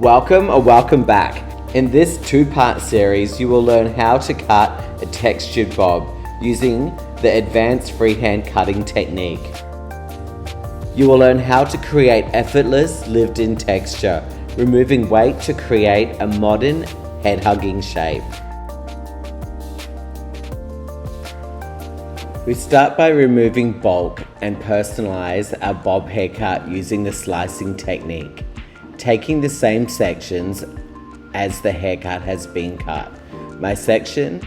Welcome or welcome back. In this two-part series, you will learn how to cut a textured bob using the advanced freehand cutting technique. You will learn how to create effortless lived-in texture, removing weight to create a modern head-hugging shape. We start by removing bulk and personalize our bob haircut using the slicing technique, taking the same sections as the haircut has been cut. My sections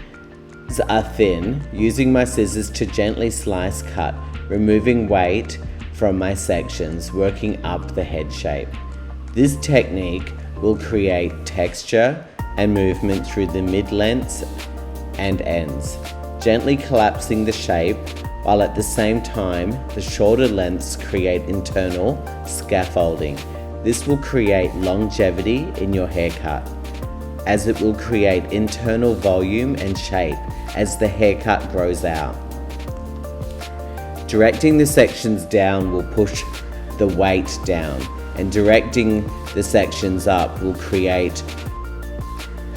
are thin, using my scissors to gently slice cut, removing weight from my sections, working up the head shape. This technique will create texture and movement through the mid-lengths and ends, gently collapsing the shape, while at the same time the shorter lengths create internal scaffolding. This will create longevity in your haircut, as it will create internal volume and shape as the haircut grows out. Directing the sections down will push the weight down, and directing the sections up will create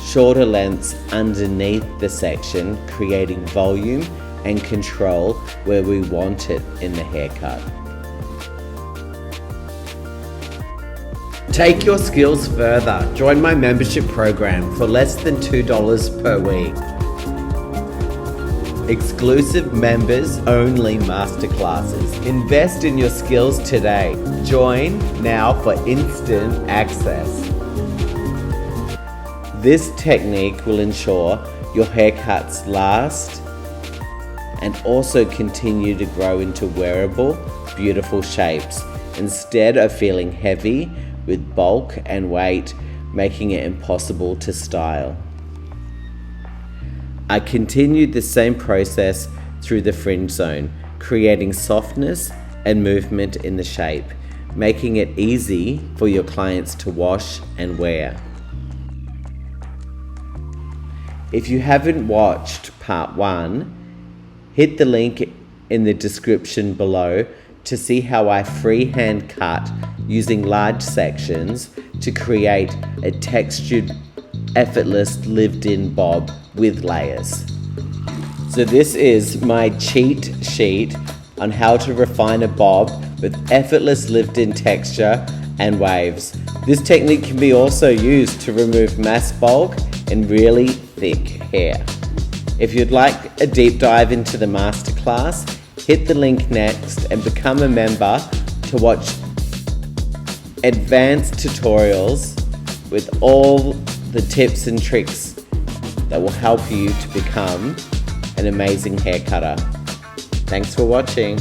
shorter lengths underneath the section, creating volume and control where we want it in the haircut. Take your skills further. Join my membership program for less than $2 per week. Exclusive members only masterclasses. Invest in your skills today. Join now for instant access. This technique will ensure your haircuts last and also continue to grow into wearable, beautiful shapes instead of feeling heavy with bulk and weight, making it impossible to style. I continued the same process through the fringe zone, creating softness and movement in the shape, making it easy for your clients to wash and wear. If you haven't watched part 1, hit the link in the description below to see how I freehand cut using large sections to create a textured, effortless lived-in bob with layers. So this is my cheat sheet on how to refine a bob with effortless lived-in texture and waves. This technique can be also used to remove mass bulk and really thick hair. If you'd like a deep dive into the masterclass, hit the link next and become a member to watch advanced tutorials with all the tips and tricks that will help you to become an amazing hair cutter. Thanks for watching.